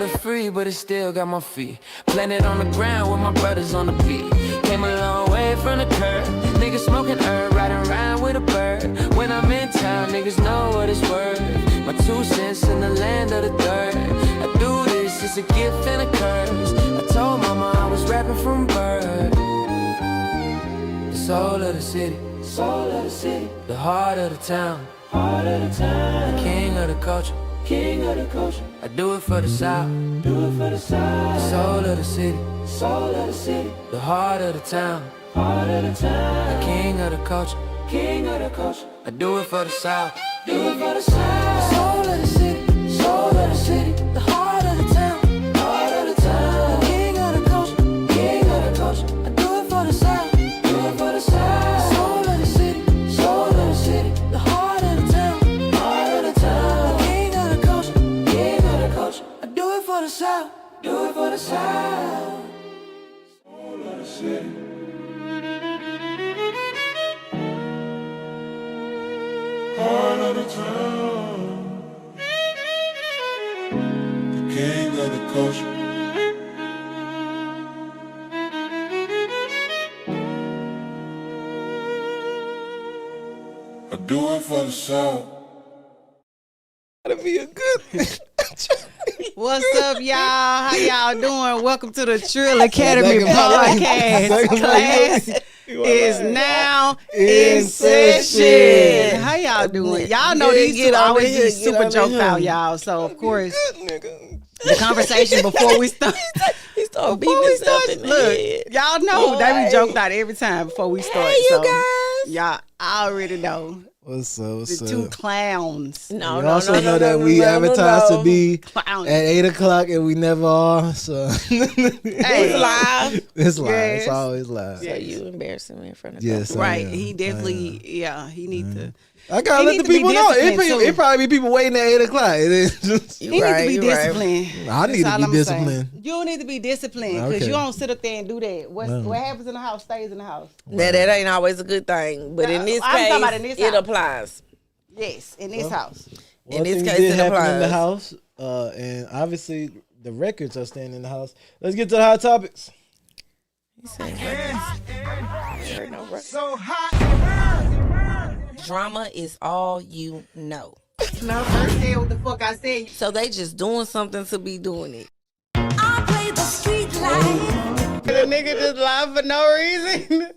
of the free, but it still got my feet planted on the ground with my brothers on the beat. Came a long way from the curb. Niggas smoking herb, riding around with a bird. When I'm in town, niggas know what it's worth. My 2 cents in the land of the dirt. I do this, it's a gift and a curse. I told mama I was rapping from birth. The soul of the city, soul of the city. The heart of the town, heart of the town. The king of the culture, king of the culture. I do it for the South, do it for the South. The soul of the city, soul of the city. The heart of the town, heart of the town. The king of the culture, king of the culture. I do it for the South, do it for the South. The soul of the city, soul of the city. The heart of the town, heart of the town. The king of the culture, king of the culture. I do it for the South, do it for the South. The soul of the city, soul of the city. The heart of the town, heart of the town. The king of the culture, king of the culture. I do it for the South, do it for the South. Soul of the city. Heart of the town, the king of the culture. I do it for the South. That'd be a good. What's up, y'all? How y'all doing? Welcome to the Trill Academy podcast. Class is now in session. How y'all doing? Y'all know these two always be super joked out, y'all. So of course, the conversation before we start. Look, y'all know they be joked out every time before we start. Hey, you guys. Y'all already know. What's up? The two clowns. You also know that we advertise to be Clowns. at 8 o'clock and we never are. So It's live. It's live. Yes. It's always live. So you embarrassing me in front of Yes, I Right. am. He I definitely, am. he need to. I gotta He let need the to be people know. disciplined, too. It probably be people waiting at 8 o'clock. It is just, He need to be disciplined. I need That's to all be I'm saying. disciplined. You need to be disciplined because Okay. you don't sit up there and do that. What No. happens in the house stays in the house. Now, that ain't always a good thing, but in this I'm talking about case, in this it house. applies. Yes, in this house. One this thing case, did it happen in the applies. house, and obviously the records are staying in the house. Let's get to the hot topics. So drama is all you know. No, first say what the fuck I said. So they just doing something to be doing it. I play the street life. The nigga just lied for no reason.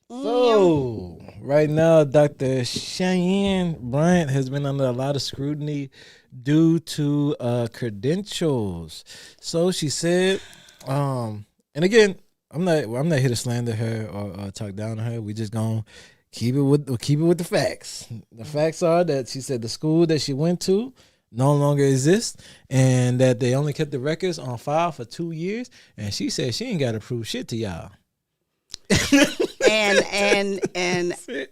So, right now, Dr. Cheyenne Bryant has been under a lot of scrutiny due to credentials. So she said, and again, I'm not here to slander her or talk down on her. We just gonna keep it with the facts. The facts are that she said the school that she went to no longer exists, and that they only kept the records on file for 2 years. And she said she ain't got to prove shit to y'all. and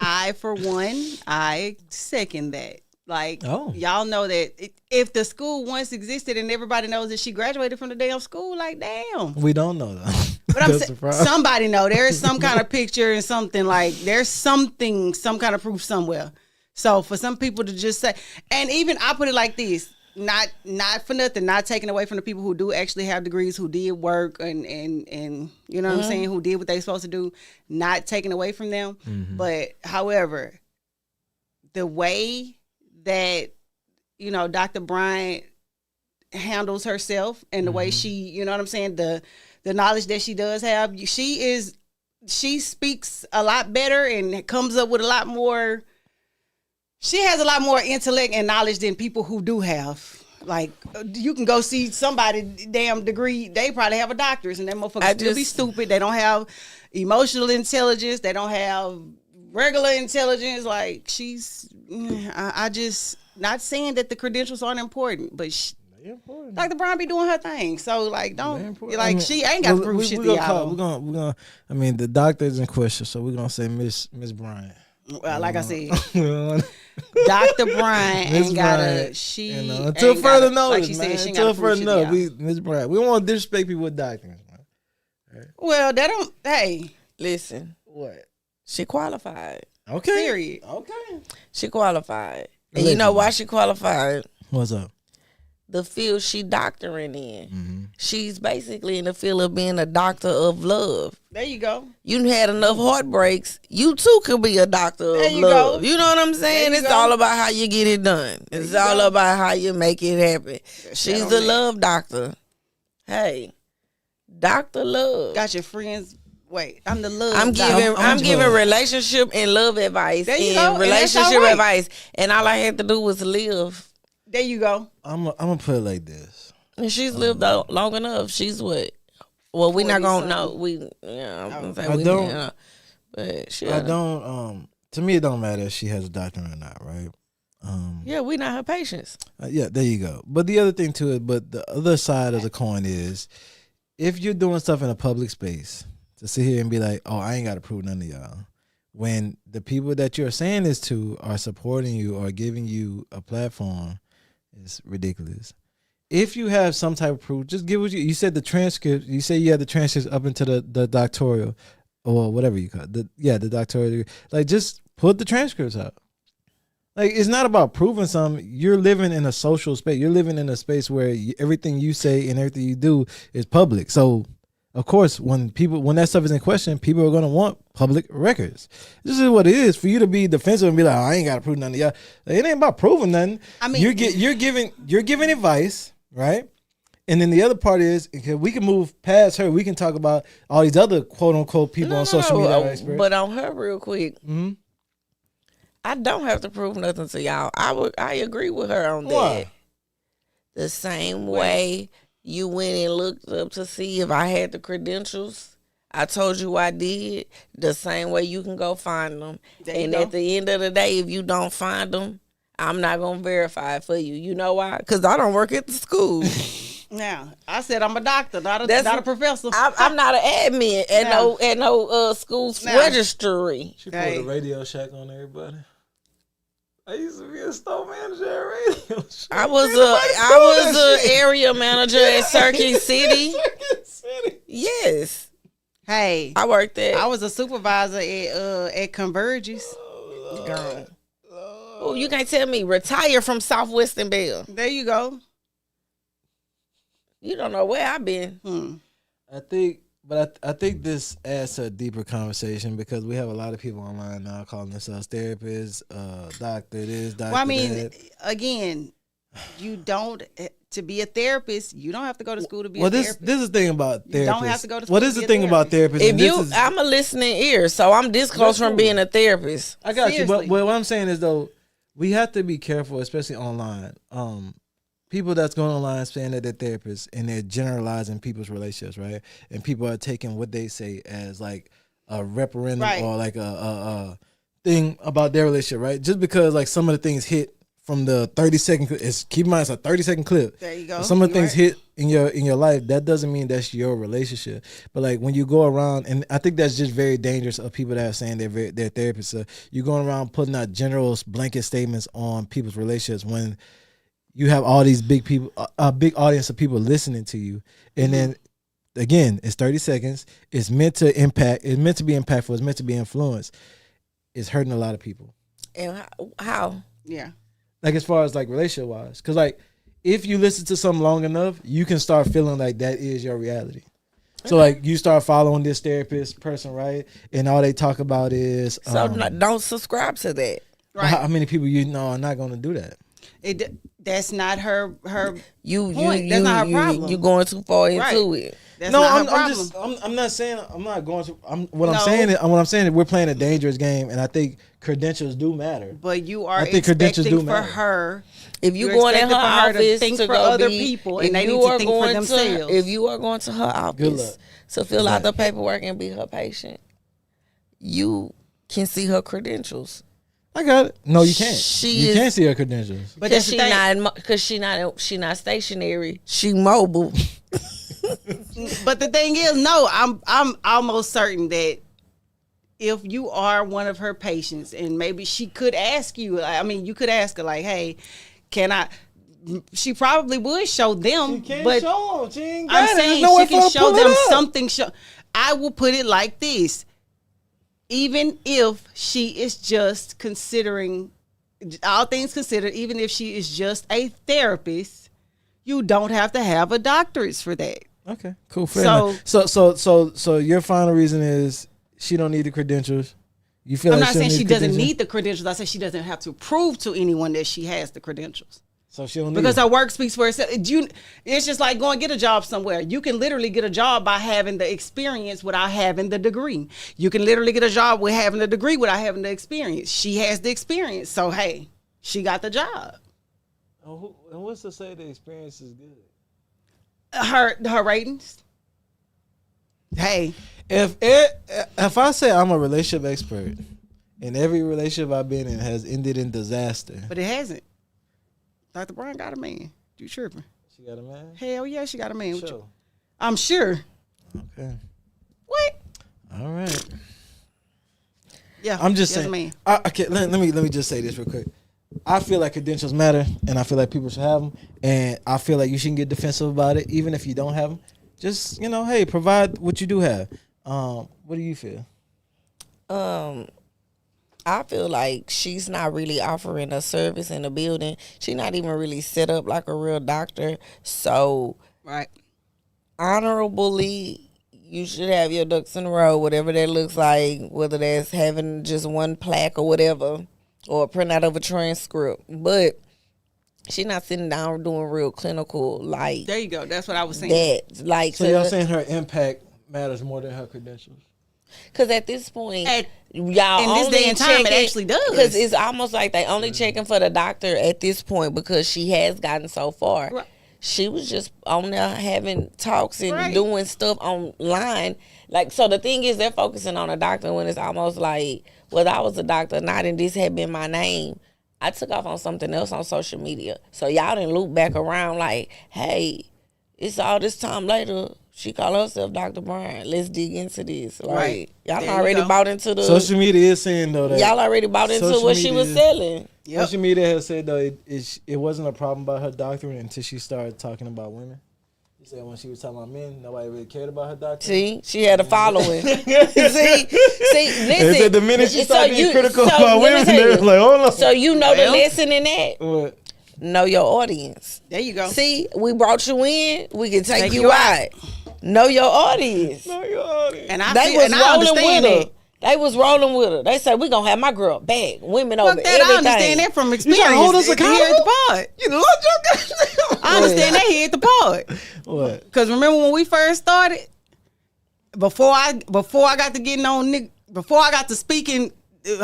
I, for one, I second that. Like, y'all know that if the school once existed and everybody knows that she graduated from the damn school, like, damn. We don't know though. But I'm That's the saying problem. somebody know. There is some kind of picture and something, like there's something, some kind of proof somewhere. So for some people to just say, and even I put it like this, not for nothing, not taking away from the people who do actually have degrees, who did work and you know what I'm saying, who did what they supposed to do, not taking away from them. But however, the way that, you know, Dr. Bryant handles herself and the way she, you know what I'm saying, the knowledge that she does have, she speaks a lot better and comes up with a lot more. She has a lot more intellect and knowledge than people who do have. Like, you can go see somebody damn degree, they probably have a doctorate and that motherfucker still be stupid. They don't have emotional intelligence. They don't have regular intelligence. Like, I just, not saying that the credentials aren't important, but Dr. Brown be doing her thing. So, like, don't, like, she ain't got to prove shit to y'all. We're gonna, I mean, the doctor is in question, so we're gonna say Miss Bryant. Well, like I said, Dr. Bryant ain't got a, she, until further notice, like she man. said, she Until got further notice, notice. Miss Bryant, we don't want to disrespect people with doctors, man. Well, that don't, hey. Listen, What? she qualified. Okay. Period. Okay. She qualified. And you know why she qualified? What's up? The field she doctoring in. Mm-hmm. She's basically in the field of being a doctor of love. There you go. You had enough heartbreaks. You too could be a doctor There of you love. go. You know what I'm saying? There you It's go. all about how you get it done. It's you all go. about how you make it happen. She's on the that. love doctor. Hey, Dr. Love. Got your friends. Wait, I'm the love. I'm doctor. giving I'm I'm giving told. relationship and love advice There you and go, and that's relationship all right. advice. And all I had to do was live. There you go. I'm gonna put it like this. And she's lived out long enough. She's what? Well, we're not 40 gonna something. know. We I'm gonna say I we don't- know. But she I don't. To me, it don't matter if she has a doctorate or not, right? Yeah, we not her patients. Yeah, there you go. But the other thing to it, but the other side of the coin is, if you're doing stuff in a public space, to sit here and be like, "Oh, I ain't got to prove none of y'all," when the people that you're saying this to are supporting you or giving you a platform, is ridiculous. If you have some type of proof, just give what you said. The transcript. You say you had the transcripts up into the doctoral, or whatever you call it. The doctoral degree. Like, just put the transcripts out. Like, it's not about proving something. You're living in a social space. You're living in a space where everything you say and everything you do is public. So, of course, when that stuff is in question, people are going to want public records. This is what it is. For you to be defensive and be like, "Oh, I ain't got to prove nothing to y'all." Like, it ain't about proving nothing. I mean, you're giving advice, right? And then the other part is, we can move past her. We can talk about all these other quote unquote people on social media. Experts. But on her, real quick, Mhm. I don't have to prove nothing to y'all. I agree with her on that. Why? The same way you went and looked up to see if I had the credentials. I told you I did. The same way you can go find them. There you And go. at the end of the day, if you don't find them, I'm not gonna verify it for you. You know why? Because I don't work at the school. Now, I said I'm a doctor, not That's- a professor. I'm not an admin at no school's No. registry. She Hey. put a Radio Shack on everybody. I used to be a store manager at Radio Shack. I was a area manager at Circuit City. Yes, Hey, I worked there. I was a supervisor at Converges. Girl, Oh, you can't tell me retire from Southwestern Bell. there you go. You don't know where I've been. I think this adds to a deeper conversation because we have a lot of people online now calling themselves therapists, doctor this, doctor Well, I mean, that. again, you don't to be a therapist. You don't have to go to school to be Well, a this therapist. is the thing about therapists. You don't have to go to school Well, to this is be the a thing about therapists. If and this you, is- I'm a listening ear, so I'm this close from being a therapist. I got you, Seriously. but what I'm saying is though, we have to be careful, especially online. People that's going online saying that they're therapists and they're generalizing people's relationships, right? And people are taking what they say as like a referendum Right. or like a thing about their relationship, right? Just because like some of the things hit from the 30-second clip, keep in mind it's a 30-second clip. There you go. Some of the You're things right. hit in your life, that doesn't mean that's your relationship. But like when you go around, and I think that's just very dangerous of people that are saying they're therapists. You're going around putting out general blanket statements on people's relationships when you have all these big people, a big audience of people listening to you, and then again, it's 30 seconds. It's meant to impact. It's meant to be impactful. It's meant to be influenced. It's hurting a lot of people. And how? Yeah. Like as far as like relationship wise, because like if you listen to something long enough, you can start feeling like that is your reality. So like you start following this therapist person, right? And all they talk about is So don't subscribe to that. Right. how many people you know are not going to do that. That's not her You point. That's not her problem. You going too far into Right. it. That's No, not her I'm problem. just I'm not saying I'm not going to. No. I'm saying is we're playing a dangerous game, and I think credentials do matter. But you are I think credentials expecting do for matter. her. If you're You're going in her expected for her to office think to for go other be- people, if and they you need to are think for going themselves. If you are going to her Good office luck. to fill out the paperwork and be her patient, you can see her credentials. I got it. No, you can't. She You is- can't see her credentials. But Because that's the she not stationary. She mobile. But the thing is, no, I'm almost certain that if you are one of her patients, and maybe she could ask you, I mean, you could ask her like, "Hey, can I?" She probably would show them, but show them. She ain't I'm saying she can show them something. I will put it like this: even if she is just considering, all things considered, even if she is just a therapist, you don't have to have a doctorate for that. Okay, cool. Fair enough. So your final reason is she don't need the credentials. You feel I'm like not saying she doesn't credentials? need the credentials. I said she doesn't have to prove to anyone that she has the credentials. So she don't need Because it. her work speaks for itself. It's just like going to get a job somewhere. You can literally get a job by having the experience without having the degree. You can literally get a job with having the degree without having the experience. She has the experience. So, hey, she got the job. And what's to say the experience is good? Her ratings. Hey. If I say I'm a relationship expert and every relationship I've been in has ended in disaster. But it hasn't. Dr. Brown got a man. You tripping. She got a man? Hell yeah, she got a man. Sure. I'm sure. Okay. What? All right. Yeah. I'm just she has saying. a man. Okay, let me just say this real quick. I feel like credentials matter, and I feel like people should have them, and I feel like you shouldn't get defensive about it, even if you don't have them. Just hey, provide what you do have. What do you feel? I feel like she's not really offering a service in the building. She's not even really set up like a real doctor. So, Right. honorably, you should have your ducks in a row, whatever that looks like, whether that's having just one plaque or whatever, or a printout of a transcript. But she's not sitting down doing real clinical, like, There you go. That's what I was saying. that. Like, So y'all saying her impact matters more than her credentials? because at this point, At- y'all in this only day and time, it checking- actually does. Because it's almost like they only checking for the doctor at this point because she has gotten so far. Right. She was just on there having talks and Right. doing stuff online. Like, so the thing is, they're focusing on a doctor when it's almost like, well, I was a doctor, not and this had been my name. I took off on something else on social media. So y'all didn't loop back around like, hey, it's all this time later. She called herself Dr. Brian. Let's dig into this. Like, Right. y'all There you already go. bought into the... Social media is saying though that Y'all already bought into social what she was media- selling. Yep. Social media has said though it wasn't a problem about her doctorate until she started talking about women. She said when she was talking about men, nobody really cared about her doctorate. See, she had a following. see, listen. They said the minute she started being critical about let me women, tell they you. was like, hold on. So you know Well. the lesson in that. What? Know your audience. There you go. See, we brought you in. We can take Take you you out. Know your audience. No, your audience. And I They feel, was and I rolling with understand her. that. They was rolling with her. They said, we going to have my girl back. Women over Fuck that, I everything. understand that from You experience. trying to hold us Here at the accountable? pod. You know what I understand that here at the pod. What? Because remember when we first started, before I got to getting on, before I got to speaking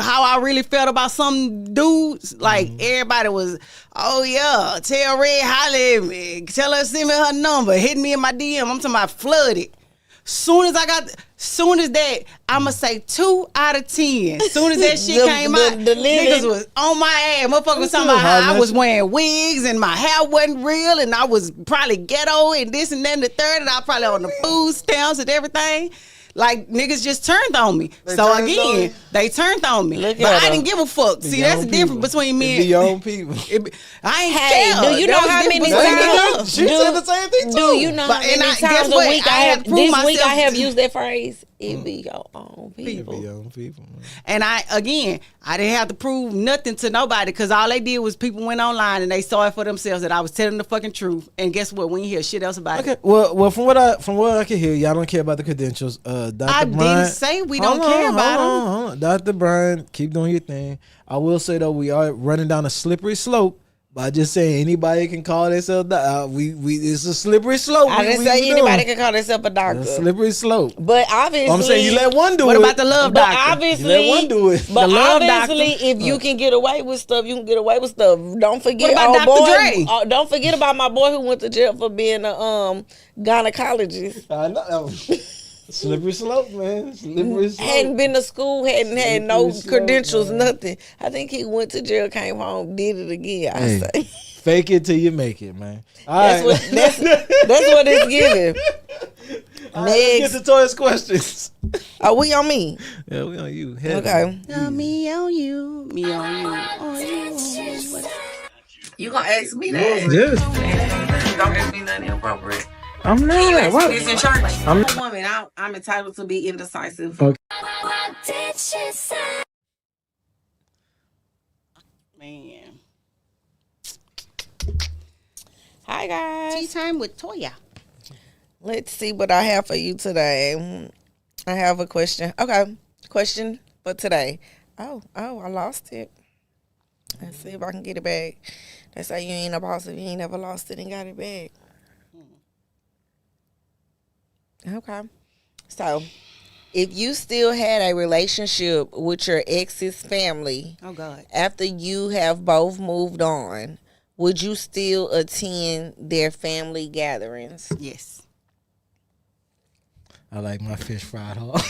how I really felt about some dudes, like everybody was, oh yeah, tell Red holla at me, tell her send me her number, hit me in my DM. I'm talking about flooded. Soon as that, I'ma say 2 out of 10. Soon as that shit came out, the niggas was on my ass. Motherfuckers was talking about how I was wearing wigs and my hair wasn't real and I was probably ghetto and this and that and the third and I probably on the food stamps and everything. Like, niggas just turned on me. They So turned on again, you? they turned on me. Look But at I her. didn't give a fuck. See, that's the difference between me and and your own people. I ain't Hey, care. do you That know was how the many difference between times? us. She said the same thing too. Do you know But- how many and I- times guess a what? week I I had have to prove this week myself I have to- used that phrase? It be your own people. Your own people, man. And I didn't have to prove nothing to nobody because all they did was people went online and they saw it for themselves that I was telling the fucking truth. And guess what? We ain't hear shit else about Okay, it. well, from what I can hear, y'all don't care about the credentials. Dr. I Bryant, didn't say we don't care about them. Hold on. Dr. Brian, keep doing your thing. I will say though, we are running down a slippery slope by just saying anybody can call themselves. It's a slippery slope. I didn't say anybody can call themselves a doctor. It's a slippery slope. But obviously, I'm saying you let one do What it. about the love but doctor? obviously, You let one do it. But The love obviously, if you can get away with stuff, you can get away with stuff. Don't forget, What about Dr. Dre? Don't forget about my boy who went to jail for being a gynecologist. I know. Slippery slope, man. Slippery slope. Hadn't been to school, hadn't had no Slippery slope, credentials, man. nothing. I think he went to jail, came home, did it again. I Hey, say fake it till you make it, man. All that's right. that's what it's giving. All right, let's Next, get to Toya's questions. are we on me? Yeah, we on you. Heavy. Okay. Me on you, me on you, on you. You gonna ask me that? Yes. Don't ask me nothing inappropriate. I'm not. What? This in church. I'm a woman. I'm entitled to be indecisive. Okay. What did she said. Man. Hi guys. Tea time with Toya. Let's see what I have for you today. I have a question. Okay, question for today. Oh, I lost it. Let's see if I can get it back. They say you ain't a boss if you ain't never lost it and got it back. Okay. So, if you still had a relationship with your ex's family Oh God. after you have both moved on, would you still attend their family gatherings? Yes. I like my fish fried hard.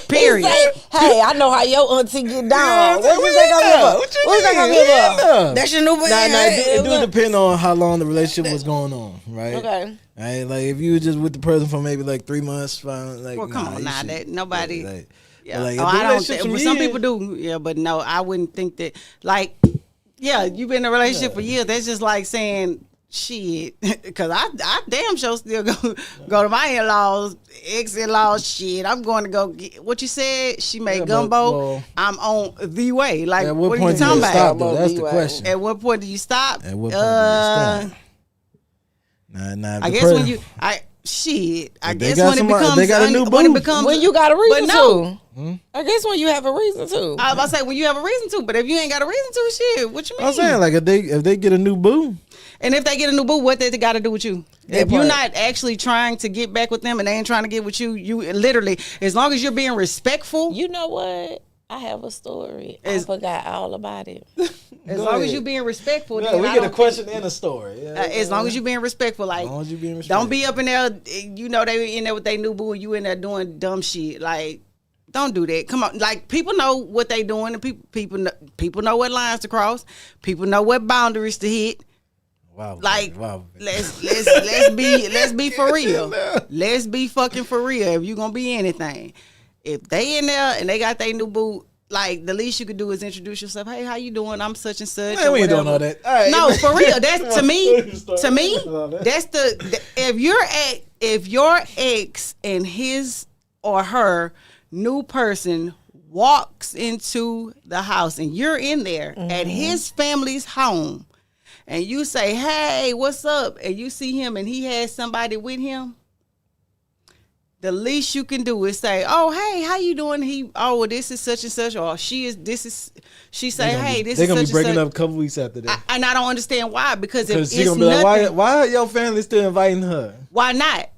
Period. Hey, I know how your auntie get down. What you think I'm Yeah, here for? what you What you think I'm mean? here for? Yeah. That's your new Nah, band. it do depend on how long the relationship was going on, right? Okay. Right? Like if you were just with the person for maybe like 3 months, fine. Like, Well, come nah, on you now. should- That nobody. Like, Yeah. but, like, Oh, if the I don't relationship think. some Some years- people do. Yeah, but no, I wouldn't think that. Like, yeah, you've been in a relationship for years. That's just like saying shit. Because I damn sure still go to my in-laws, ex-in-laws. Shit, I'm going to go get what you said. She made Yeah, but, gumbo. well, I'm on the way. Like, At what what are you point do talking you about? stop though? About That's the the way. question. At what point do you stop? At what point do you stop? Nah, if I the guess person- when you, I They guess got when it somebody- becomes, they got a new when it boo. becomes, When you got a reason But no. to. I guess when you have a reason to. I was about to say when you have a reason to, but if you ain't got a reason to, shit, what you mean? I'm saying like if they get a new boo, And if they get a new boo, what they got to do with you? That If you're part. not actually trying to get back with them and they ain't trying to get with you, you literally, as long as you're being respectful, You know what? I have a story. I Is- forgot all about it. as Go long as ahead. you're being respectful, yeah, then we I get a don't question and a story. think- as long as you're being respectful, like, As long as you being don't be respectful. up in there, you know, they in there with their new boo and you in there doing dumb shit. Like, don't do that. Come on. Like, people know what they doing and people know what lines to cross. People know what boundaries to hit. Wow. Like, wow. let's be for real. Let's be fucking for real. If you gonna be anything, if they in there and they got their new boo, like the least you could do is introduce yourself. Hey, how you doing? I'm such and such. Man, or we ain't doing whatever. all that. All right. No, for real. That's Come to on. me. Start To me, all that. that's if your ex and his or her new person walks into the house and you're in there at his family's home and you say, hey, what's up? And you see him and he has somebody with him, the least you can do is say, oh, hey, how you doing? Well, this is such and such, or she say, hey, this They're is gonna such be breaking and such. up a couple weeks after that. And I don't understand why, because if Because it's she gonna be like, nothing, why your family still inviting her? why not?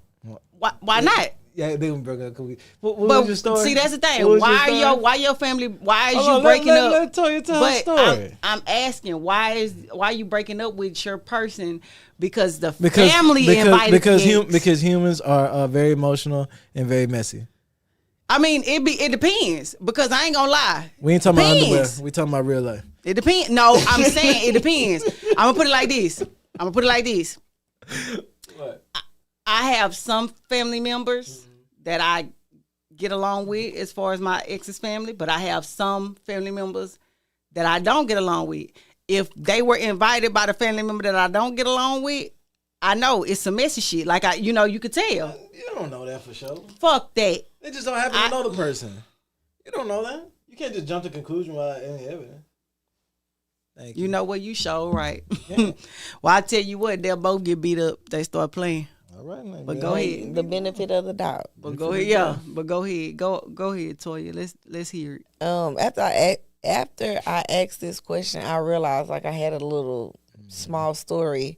Why not? Yeah, they gonna break up a couple weeks. What was But your story? see, that's the thing. What was Why your story? why your family? Why is Hold you on, breaking up? Let Toya tell her But story. I'm asking, why you breaking up with your person? Because the family invited because humans are very emotional and very messy. I mean, it depends, because I ain't gonna lie. We ain't talking about underwear. Depends. We talking about real life. It depends. No, I'm saying it depends. I'm gonna put it like this. What? I have some family members that I get along with as far as my ex's family, but I have some family members that I don't get along with. If they were invited by the family member that I don't get along with, I know it's some messy shit. Like, you could tell. You don't know that for sure. Fuck that. They just don't happen to know the person. You don't know that. You can't just jump to conclusion without any evidence. Thank you. You know what? You sure right. Well, I tell you what, they'll both get beat up. They start playing. All right, man. But go ahead. The benefit of the doubt. But go ahead, yeah. But go ahead, go ahead, Toya. Let's hear it. After I asked this question, I realized like I had a little small story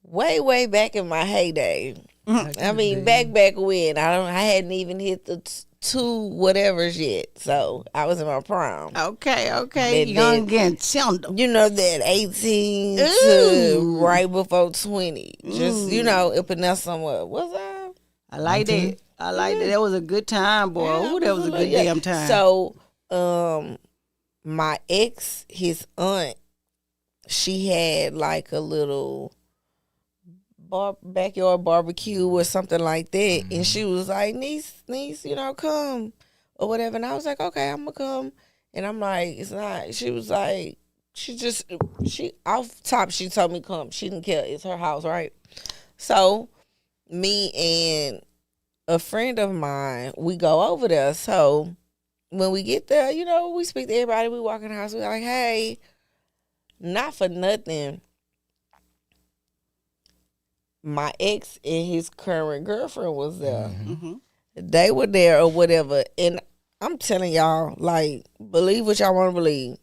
way back in my heyday. I mean, back when I hadn't even hit the two whatevers yet, so I was in my prime. Okay. That- Young that- and tender. You know, that 18 Ooh. to right before 20. Just, up in there somewhere. What's up? I like that. I like that. That was a good time, boy. Yeah, Ooh, that was a good yeah. damn time. So, my ex, his aunt, she had like a little backyard barbecue or something like that, and she was like, niece, come or whatever, and I was like, okay, I'm gonna come, and I'm like, it's not. She was like, she off top, she told me come. She didn't care. It's her house, right? So, me and a friend of mine, we go over there. So when we get there, you know, we speak to everybody. We walk in the house. We're like, hey, not for nothing. My ex and his current girlfriend was there. They were there or whatever. And I'm telling y'all, like, believe what y'all want to believe.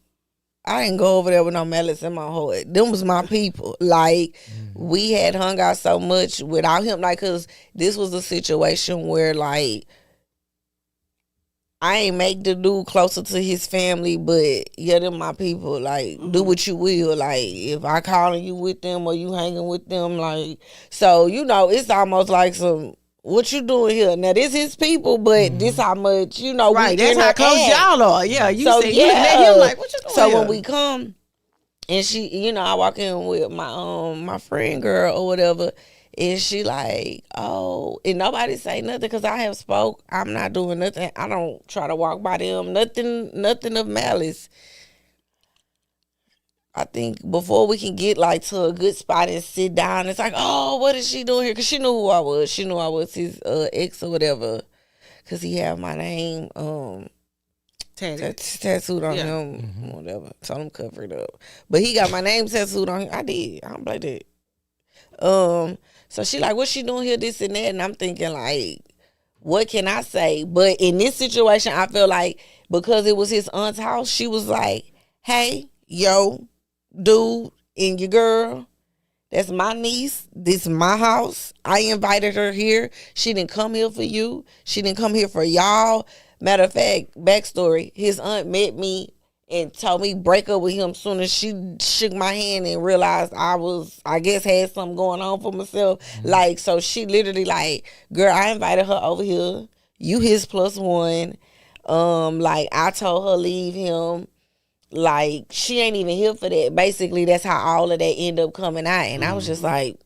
I didn't go over there with no malice in my heart. Them was my people. Like, we had hung out so much without him. Like, because this was a situation where, like, I ain't make the dude closer to his family, but yeah, them my people. Like, do what you will. Like, if I calling you with them or you hanging with them, like, so, you know, it's almost like some, what you doing here? Now, this his people, but this how much, you know, Right, we that's how close interact. y'all are. Yeah, you So, said you met him like, what you doing So here? when we come, and she, you know, I walk in with my friend girl or whatever, and she like, oh, and nobody say nothing because I have spoke. I'm not doing nothing. I don't try to walk by them. Nothing of malice. I think before we can get like to a good spot and sit down, it's like, oh, what is she doing here? Because she knew who I was. She knew I was his ex or whatever. Because he had my name tattooed on him, whatever. Told him cover it up. But he got my name tattooed on him. I did. I don't play that. So she like, what she doing here, this and that? And I'm thinking like, what can I say? But in this situation, I feel like because it was his aunt's house, she was like, hey, yo, dude and your girl, that's my niece. This is my house. I invited her here. She didn't come here for you. She didn't come here for y'all. Matter of fact, backstory, his aunt met me and told me break up with him soon as she shook my hand and realized I guess had something going on for myself. Like, so she literally like, girl, I invited her over here. You his +1. Like, I told her leave him. Like, she ain't even here for that. Basically, that's how all of that end up coming out. And I was just like,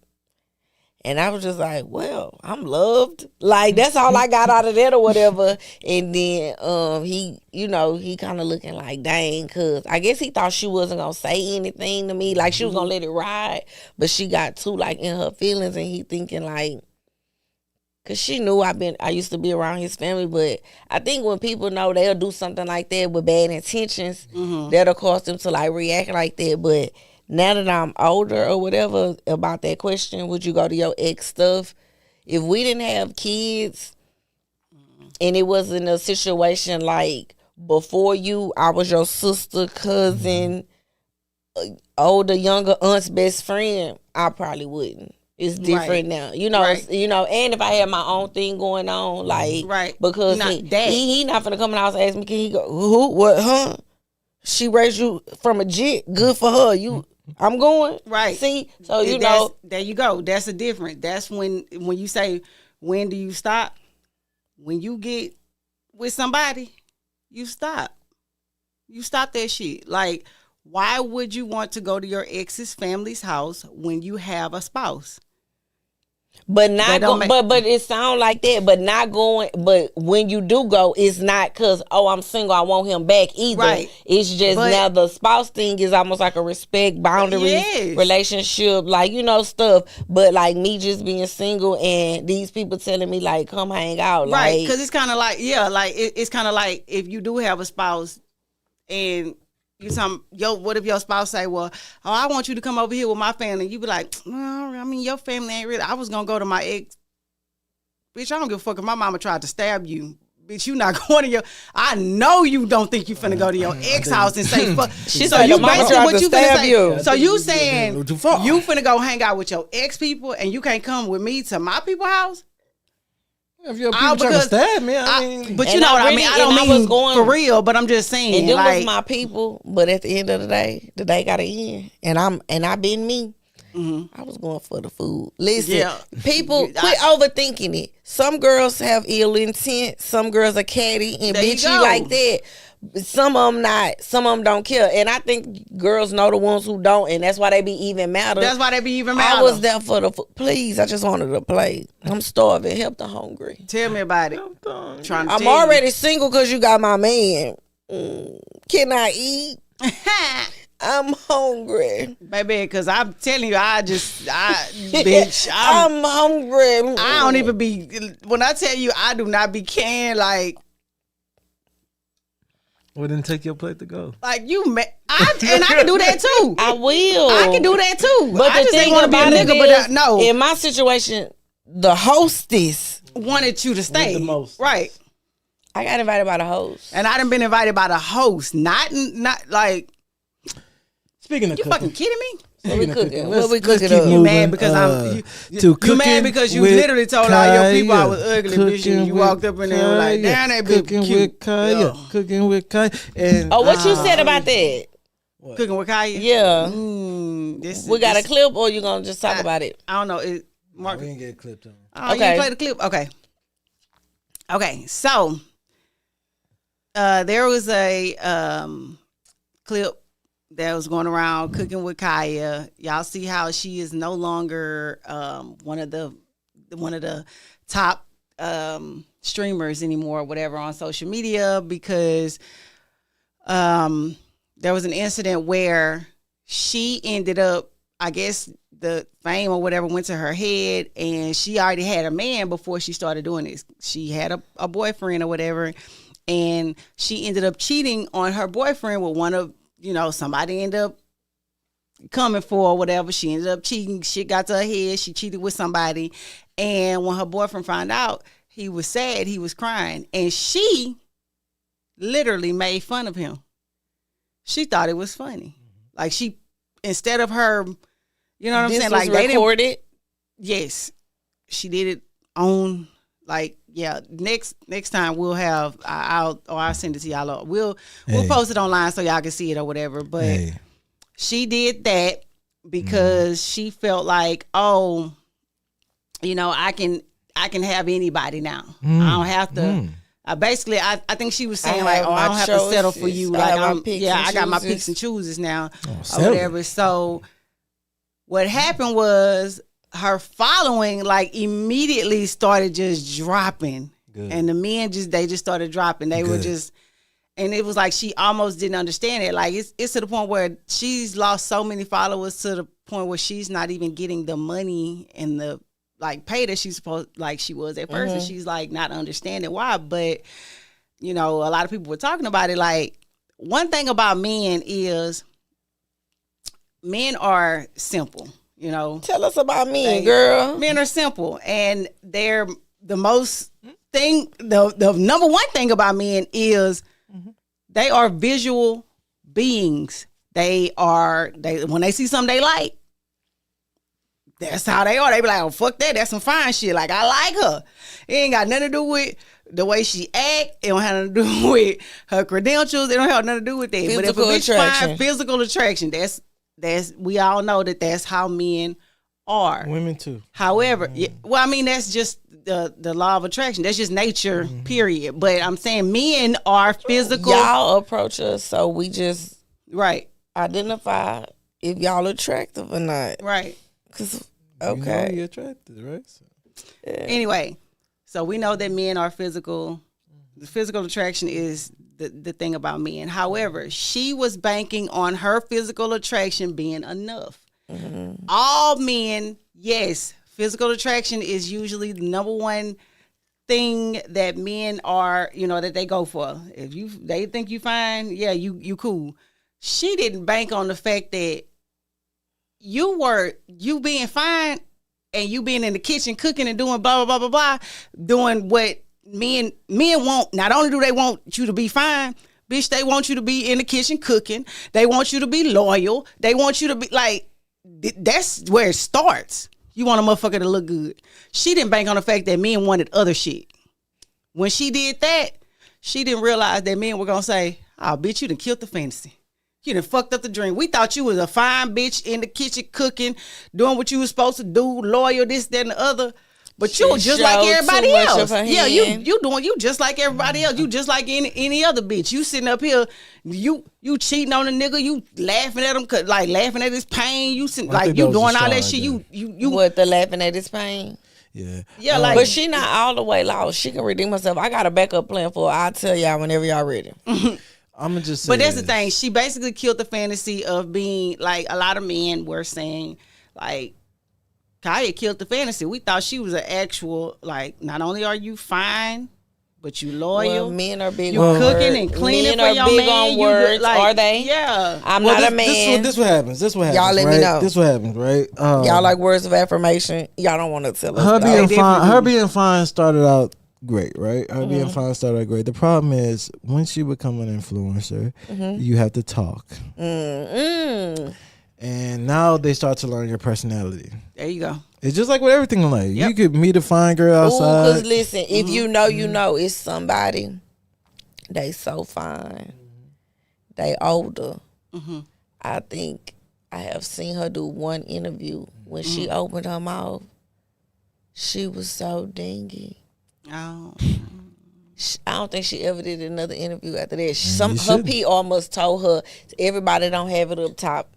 well, I'm loved. Like, that's all I got out of that or whatever. And then he, you know, he kind of looking like, dang, because I guess he thought she wasn't going to say anything to me. Like, she was going to let it ride. But she got too, like, in her feelings. And he thinking, like, because she knew I used to be around his family. But I think when people know they'll do something like that with bad intentions, that'll cause them to, like, react like that. But now that I'm older or whatever about that question, would you go to your ex stuff? If we didn't have kids and it wasn't a situation like before you, I was your sister, cousin, older, younger aunt's best friend, I probably wouldn't. It's different now, you know. You know, and if I had my own thing going on, like, because he not finna come in the house and ask me, can he go? Who? What? Huh? She raised you from a jit. Good for her. I'm going. Right. See? So, you know. There you go. That's the difference. That's when you say, when do you stop? When you get with somebody, you stop. You stop that shit. Like, why would you want to go to your ex's family's house when you have a spouse? But not but it sound like that, but not going. But when you do go, it's not because I'm single, I want him back either. Right. It's just now the spouse thing is almost like a respect, boundaries, relationship, like, you know, stuff. But like me just being single and these people telling me like, come hang out, right? Because it's kind of like it's kind of like if you do have a spouse and what if your spouse say, well, I want you to come over here with my family. You be like, well, I mean, your family ain't really. I was going to go to my ex. Bitch, I don't give a fuck if my mama tried to stab you. Bitch, you not going to I know you don't think you finna go to your ex house and say fuck. So you basically what you finna say. So you saying you finna go hang out with your ex people and you can't come with me to my people's house? If your people trying to stab me, I mean. But you know what I mean? I don't mean for real, but I'm just saying. And them was my people, but at the end of the day got to end. And I been me. I was going for the food. Listen, people quit overthinking it. Some girls have ill intent. Some girls are catty and bitchy like that. Some of them not. Some of them don't care. And I think girls know the ones who don't, and that's why they be even madder. I was there for the food. Please, I just wanted to play. I'm starving. Help the hungry. Tell me about it. I'm already single because you got my man. Can I eat? I'm hungry. baby, because I'm telling you, bitch, I'm hungry. I don't even be, when I tell you, I do not be can like Well, then take your plate to go. you, and I can do that too. I will. I can do that too. But I the just ain't thing want to be a about it nigga, but is, no, in my situation, the hostess, wanted you to stay. the most. Right. I got invited by the host. And I done been invited by the host, not like, Speaking of you cooking, fucking kidding me? What we speaking of cooking? let's- What we let's cooking keep up? You moving, mad because you mad because you literally told all your people I was ugly, bitch, and you walked up in there and was like, damn, that bitch cooking cute. with Kaya, Yeah. cooking with Kaya, and Oh, what you said about that? Cooking with Kaya? Yeah. We got a clip, or you gonna just talk about it? I don't know. Mark, we didn't get clipped on. oh, you Okay. play the clip? Okay. So, there was a clip that was going around cooking with Kaya. Y'all see how she is no longer one of the top streamers anymore, or whatever, on social media, because there was an incident where she ended up, I guess the fame or whatever went to her head, and she already had a man before she started doing this. She had a boyfriend or whatever, and she ended up cheating on her boyfriend with one of, somebody ended up coming for or whatever. She ended up cheating. Shit got to her head. She cheated with somebody. And when her boyfriend found out, he was sad. He was crying. And she literally made fun of him. She thought it was funny. Like, she, instead of her, you know what I'm saying? Like, they didn't. Recorded. Yes. She did it on, next time we'll have, I'll send it to y'all. We'll post it online so y'all can see it or whatever. But she did that because she felt like, I can have anybody now. I don't have to. Basically, I think she was saying I don't have to settle for you. I got my picks and chooses now, or whatever. So what happened was her following immediately started just dropping. Good. And the men they just started dropping. They were just, and it was like she almost didn't understand it. Like, it's to the point where she's lost so many followers to the point where she's not even getting the money and the pay that she's supposed, she was at first, and she's not understanding why. But a lot of people were talking about it. One thing about men is men are simple. Tell us about men, girl. Men are simple, and they're the number one thing about men is they are visual beings. They when they see something they like, that's how they are. They be like, oh, fuck that. That's some fine shit. I like her. It ain't got nothing to do with the way she act. It don't have nothing to do with her credentials. It don't have nothing to do with that. But if a bitch find physical attraction, that's we all know that's how men are. Women too. However, that's just the law of attraction. That's just nature, period. But I'm saying men are physical. Y'all approach us, so we just identify if y'all attractive or not. Right. Okay. You're attracted, right? So. Anyway, so we know that men are physical. The physical attraction is the thing about men. However, she was banking on her physical attraction being enough. All men, yes, physical attraction is usually the number one thing that men are, that they go for. If they think you fine, you cool. She didn't bank on the fact that you being fine and you being in the kitchen cooking and doing blah, blah, blah, blah, blah, doing what men want. Not only do they want you to be fine, bitch, they want you to be in the kitchen cooking. They want you to be loyal. They want you to be that's where it starts. You want a motherfucker to look good. She didn't bank on the fact that men wanted other shit. When she did that, she didn't realize that men were going to say, oh, bitch, you done killed the fantasy. You done fucked up the dream. We thought you was a fine bitch in the kitchen cooking, doing what you was supposed to do, loyal, this, that, and the other. But you just like everybody else. Yeah, you just like everybody else. You just like any other bitch. You sitting up here, you cheating on a nigga. You laughing at him, laughing at his pain. You you doing all that shit. You what, the laughing at his pain? Yeah. Yeah, but she not all the way lost. She can redeem herself. I got a backup plan for her. I'll tell y'all whenever y'all ready. I'm gonna just say But that's the this. thing. She basically killed the fantasy of being like a lot of men were saying like Kaya killed the fantasy. We thought she was an actual like. Not only are you fine, but you loyal. Well, men are big you on cooking words. and cleaning Men for are your big man. on You words, like, are they? Yeah. I'm Well, not a man. This what happens. This what happens. Y'all let right? me know. This what happens, right? Y'all like words of affirmation. Y'all don't want to tell us. her though. being fine. definitely Her do. being fine started out great, right? Her Mm-hmm. being fine started out great. The problem is when she become an influencer, Mm-hmm. you have to talk, Mm-mm. and now they start to learn your personality. There you go. It's just like with everything in life. Yep. You could meet a fine girl Ooh, outside. cause listen, if you know, you know, it's somebody. They so fine. They older. I think I have seen her do one interview when she opened her mouth. She was so dingy. Oh. I don't think she ever did another interview after that. you Her shouldn't. PR must told her everybody don't have it up top.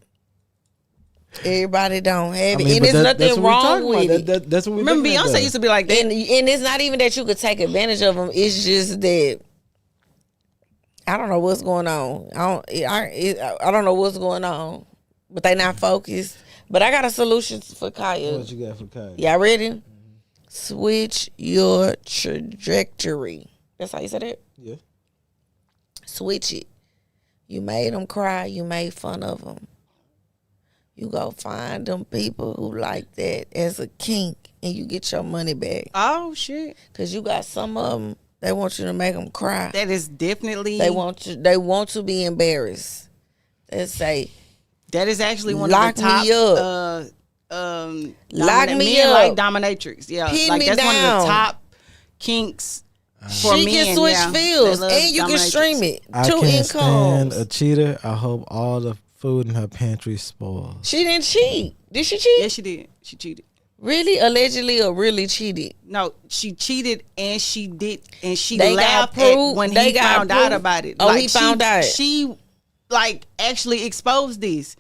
Everybody don't have it, and but there's that's nothing what we wrong talking with about. it. That's what we Remember looking at, Beyonce though. used to be like that. And it's not even that you could take advantage of them. It's just that I don't know what's going on. I don't know what's going on, but they not focused. But I got a solution for Kaya. What you got for Kai? Y'all ready? Switch your trajectory. That's how you said it. Yeah. Switch it. You made them cry. You made fun of them. You go find them people who like that as a kink, and you get your money back. Oh shit. Cause you got some of them. They want you to make them cry. That is definitely. They want to be embarrassed. They say, That is actually one Lock of the top. me up. Lock me men up. like dominatrix. Yeah, Pin like me that's one of down. the top kinks for she men. can switch yeah. fields, They love and you can dominatrix. stream it. I 2 can't stand incomes. a cheater. I hope all the food in her pantry spoils. She didn't cheat. Did she cheat? Yes, she did. She cheated. Really? Allegedly or really cheated? No, she cheated and she did, and she They got laughed proof? at when They he got found out proof? about it. Oh, he found out. She like actually exposed this.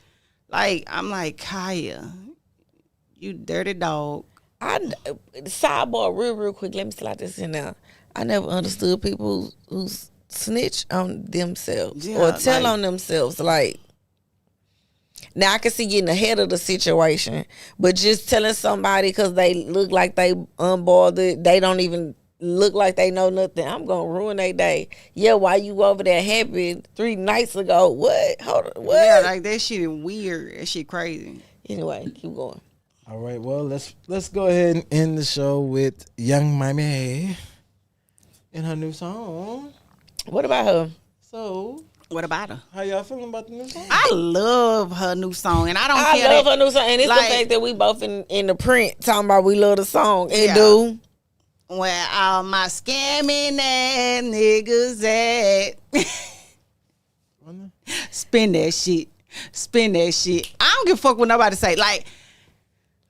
Like I'm like Kaya, you dirty dog. Sidebar, real quick. Let me slide this in there. I never understood people who snitch on themselves Yeah, or tell like- on themselves. Like, now I can see getting ahead of the situation, but just telling somebody because they look like they unbothered, they don't even look like they know nothing. I'm gonna ruin their day. Yeah, why you over there happy 3 nights ago? What? Hold on. What? Yeah, like that shit is weird. That shit crazy. Anyway, keep going. All right, well let's go ahead and end the show with Young Miami and her new song. What about her? So, What about her? how y'all feeling about the new song? I love her new song, and I don't I care. love that, her new song, and it's like- the fact that we both in the print talking about we love the song. And Yeah. do Where all my scamming ass niggas at? Spin that shit. Spin that shit. I don't give a fuck what nobody say. Like,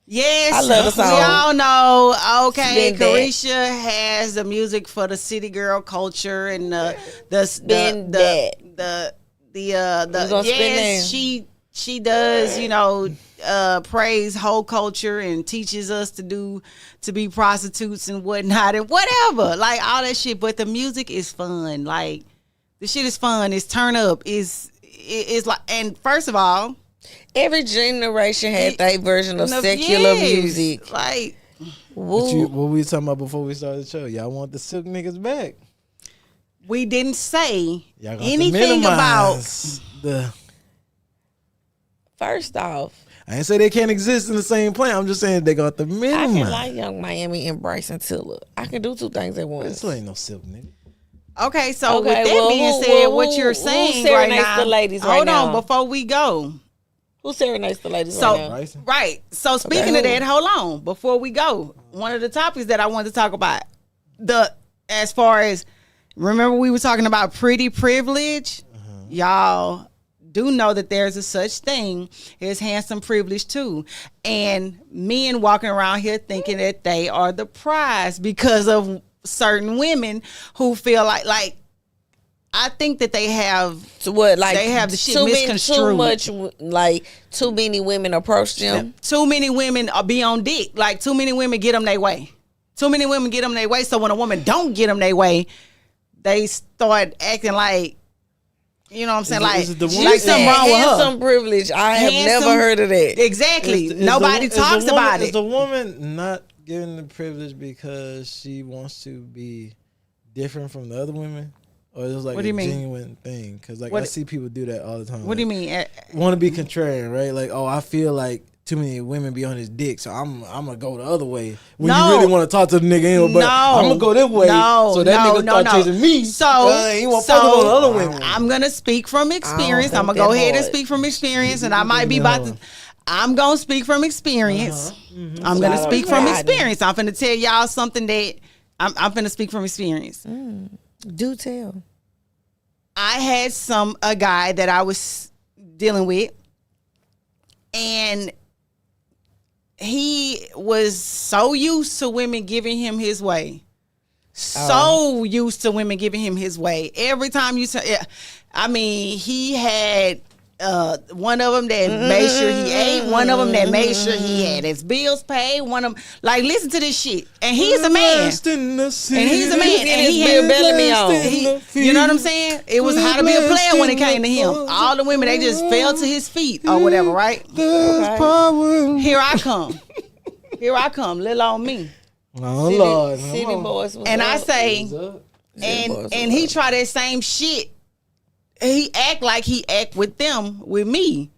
yes, I love the song. we all know. Okay, Spin that. Carisha has the music for the city girl culture and Spin that. We gonna spin yes, that. she does, praise whole culture and teaches us to be prostitutes and whatnot and whatever, like all that shit. But the music is fun. Like the shit is fun. It's turn up. It's like, and first of all, every generation had their version of no, secular yes, music. Like Woo. What we talking about before we started the show? Y'all want the silk niggas back? we didn't say Y'all got anything about. the. First off, I ain't say they can't exist in the same plane. I'm just saying they got the I minimum. can like Young Miami and Bryson Tiller. I can do 2 things at once. This ain't no silk nigga. Okay, so Okay, with that well, being who- said, well, what who- you're who saying right serenades now, the ladies right hold now? on before we go. Who serenades the ladies So right now? Bryson? right. So speaking who? of that, hold on before we go. One of the topics that I wanted to talk about as far as remember we were talking about pretty privilege. Y'all do know that there's a such thing as handsome privilege too, and men walking around here thinking that they are the prize because of certain women who feel like. I think that they have. So what? Like They have the shit too misconstrued. much. Like too many women approach them. Too many women are be on dick. Like too many women get them their way. Too many women get them their way. So when a woman don't get them their way, they start acting like You know what I'm saying? Is it the woman- Like something wrong with her. Handsome privilege. I have Handsome- never heard of that. Exactly. Is Nobody the talks woman- about Is it. the woman not given the privilege because she wants to be different from the other women? Or is it like What do you a mean? genuine thing? Because like What- I see people do that all the time. What do you mean? Want to be contrarian, right? Like, oh, I feel like too many women be on his dick, so I'm gonna go the other way. When No. you really want to talk to the nigga anyway, but No. I'm gonna go this way. No, so that no, nigga no, start no. chasing me. So, he won't fuck on the other women. I'm gonna speak from experience. think I'm gonna that go ahead and hard. speak from experience, and I might be about to. I'm gonna speak from experience. I'm gonna Shout out speak to from Rodney. experience. I'm finna tell y'all something that I'm finna speak from experience. Do tell. I had a guy that I was dealing with, and he was so used to women giving him his way. So used to women giving him his way. Every time he had one of them that made sure he ate, one of them that made sure he had his bills paid, one of them, like, listen to this shit. And he's a man. And he's a man. And he Bill had Bellamy on. you know what I'm saying? It was how to be a player when it came to him. All the women, they just fell to his feet or whatever, right? There's power. Here I come. Here I come, little on me. Oh Lord, City boys was And I up. say, Boys and was he up. try that same shit. He act like he act with them, with me.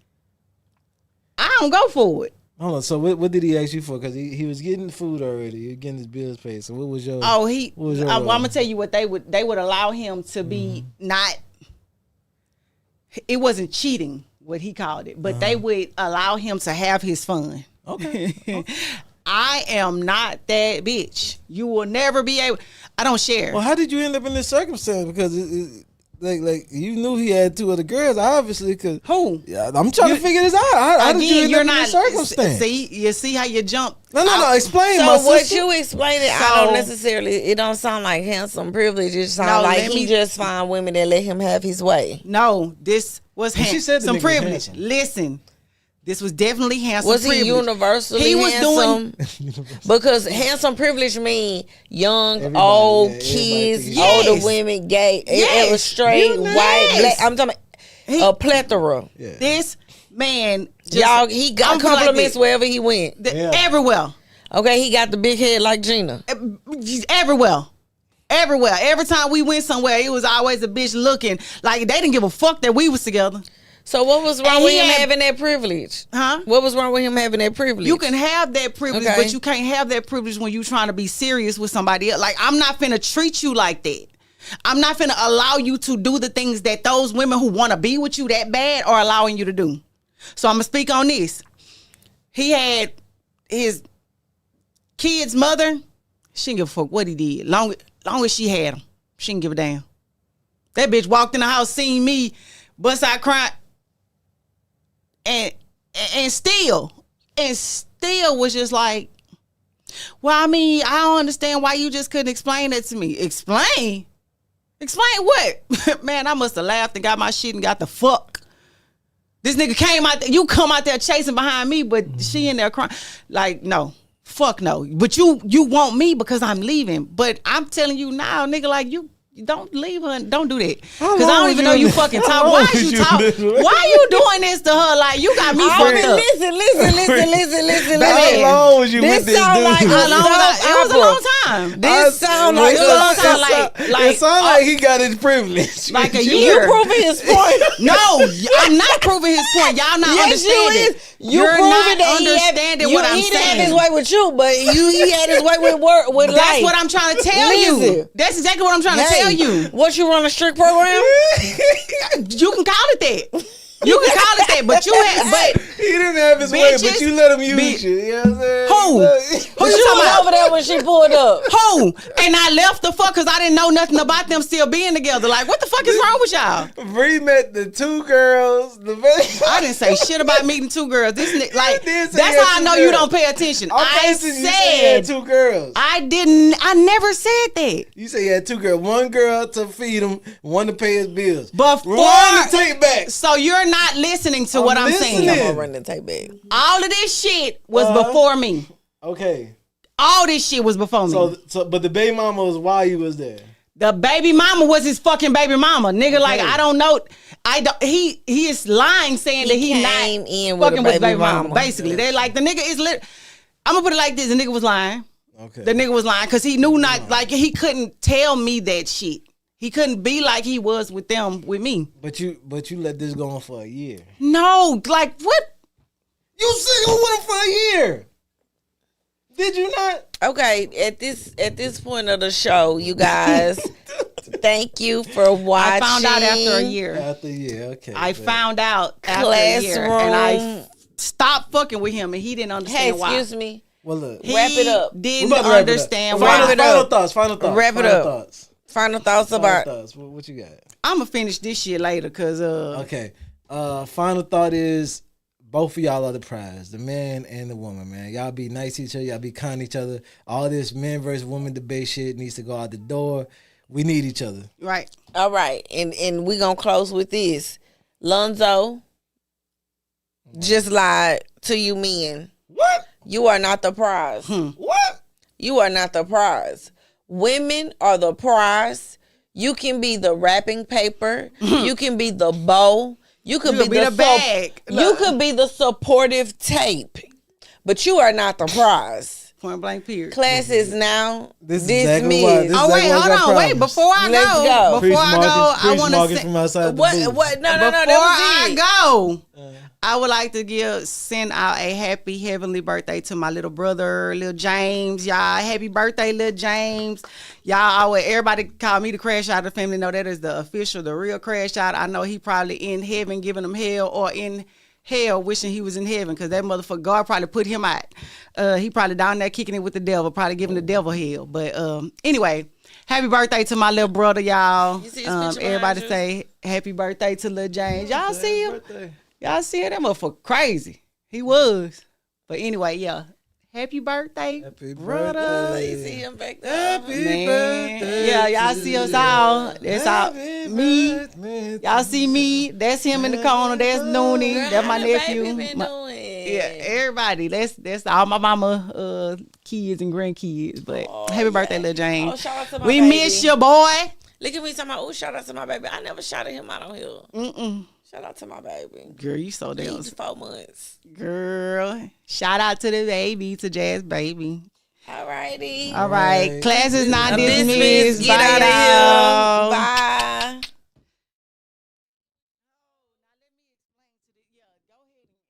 I don't go for it. Hold on. So what did he ask you for? Because he was getting food already. He was getting his bills paid. So what was your? Oh, what was your I'm role? gonna tell you what they would allow him to be not. It wasn't cheating, what he called it, but they would allow him to have his fun. Okay. I am not that bitch. You will never be able. I don't share. Well, how did you end up in this circumstance? Because like you knew he had two other girls, obviously. Cause Who? yeah, I'm trying to figure this out. How did you end up in this circumstance? See, you see how you jump. No. Explain, So my what sister. you explained, I So- don't necessarily. It don't sound like handsome privilege. It sounds No, like let he me- just find women that let him have his way. No, this was She said the some nigga was privilege. handsome. Listen, this was definitely handsome. Was he privilege. universally He was handsome? Because handsome privilege mean young, Everybody, old, yeah, everybody kids, think Yes. older women, gay. Yes. It was straight, Yes. white, black. I'm talking He- a plethora. Yeah. This man, just, Y'all, he got I'm like compliments this. wherever he went. Yeah. Everywhere. Okay, he got the big head like Gina. Everywhere. Everywhere. Every time we went somewhere, it was always a bitch looking like they didn't give a fuck that we was together. So what was wrong And with he him had- having that privilege? Huh? What was wrong with him having that privilege? You can have that privilege, Okay. but you can't have that privilege when you trying to be serious with somebody else. Like, I'm not finna treat you like that. I'm not finna allow you to do the things that those women who want to be with you that bad are allowing you to do. So I'm gonna speak on this. He had his kid's mother. She didn't give a fuck what he did. Long as she had him, she didn't give a damn. That bitch walked in the house, seen me, bust out crying, and still was just like, well, I mean, I don't understand why you just couldn't explain that to me. Explain what? Man, I must have laughed and got my shit and got the fuck. This nigga came out there, you come out there chasing behind me, but she in there crying. Like, no. Fuck no. But you want me because I'm leaving. But I'm telling you now, nigga, like, you don't leave her. Don't do that. Because I don't even know you fucking talk. Why is you talk? Why you doing this to her? Like, you got me fucked up. Listen. How long was you with this sound dude? like How long was soap it was a opera. long time. This sound like it sound like he got his privilege. Like a you year. proving his point. No, I'm not proving his point. Y'all not Yes, understanding. You're not proving that understanding what I'm he didn't have his saying. way with you, but he had his way with work, with life. That's what I'm trying to tell you. Listen. That's exactly what I'm trying to tell you. What, you run a strict program? You can call it that. You can call it that, but you had, but he didn't have his way, but Bitches you let him use be- you. You know what I'm saying? Who You you talking was about? over there when she pulled up. Who? And I left the fuck because I didn't know nothing about them still being together. Like, what the fuck is wrong with y'all? Bree met the two girls. I didn't say shit about meeting two girls. This like, You did say that's you had how I two know you girls. don't pay attention. I'm I asking you said you had said two girls. I didn't. I never said that. You say you had two girls. One girl to feed him, one to pay his bills. Before, Rewind the tape back. so you're not listening to what I'm listening. saying. I'm gonna run the tape back. All of this shit was before me. Okay. All this shit was before me. So, but the baby mama was while you was there. The baby mama was his fucking baby mama, nigga. Like I don't know. He is lying, saying that he came not in with fucking a with baby baby mama. mama. Basically, they like the nigga is lit. I'm gonna put it like this: the nigga was lying. Okay. The nigga was lying because he knew not like he couldn't tell me that shit. He couldn't be like he was with them with me. But you let this go on for a year. No, like what? You single with him for a year. Did you not? Okay, at this point of the show, you guys, thank you for watching. I found out after a year. After a year, okay. I found out after a year, and I stopped fucking with him, and he didn't Hey, understand why. excuse me. Well, look. He Wrap it up. Didn't We're about to wrap it up. understand Wrap why. it up. Final thoughts. Wrap it Final up. thoughts. Final thoughts Final about. thoughts. What you got? I'm gonna finish this shit later, cause Okay. Final thought is both of y'all are the prize, the man and the woman, man. Y'all be nice to each other. Y'all be kind to each other. All this men versus women debate shit needs to go out the door. We need each other. right. All right, and we gonna close with this. Lonzo just lied to you men. What? You are not the prize. What? You are not the prize. Women are the prize. You can be the wrapping paper. You can be the bow. You could You be the bag. You could be the supportive tape. But you are not the prize. Point blank period. Class is now This is dismissed. exactly why. This Oh wait, exactly what I hold got on, wait. problems. Before I Let's go, go. before I go, I want to say from outside the What? booth. What? No, before that was I it. go, I would like to send out a happy heavenly birthday to my little brother, little James. Y'all, happy birthday, little James. Y'all, everybody call me the crash out of the family. Know that is the official, the real crash out. I know he probably in heaven giving them hell, or in hell wishing he was in heaven, because that motherfucker God probably put him out. He probably down there kicking it with the devil, probably giving the devil hell. But anyway, happy birthday to my little brother, y'all. You see his picture Everybody behind you? say happy birthday to little James. Y'all see him? Y'all see that motherfucker crazy. He was. But anyway, yeah. Happy birthday, Happy brother. birthday. You see him back there. Happy Man. birthday. Yeah, y'all see us all. That's all. Happy Me. birthday to Y'all see me. That's him in the corner. That's Noonie. Girl, That's my how the nephew. baby been My- doing? Yeah, everybody. That's all my mama kids and grandkids. But happy birthday, little James. Oh, shout out to my We baby. miss you, boy. Look at me talking about, oh, shout out to my baby. I never shouted him out on here. Mm-mm. Shout out to my baby. Girl, you so damn. He's 4 months. Girl, shout out to the baby, to Jazz baby. All righty. All right, class is not Dismissed. dismissed. Get Bye, out of y'all. here. Bye.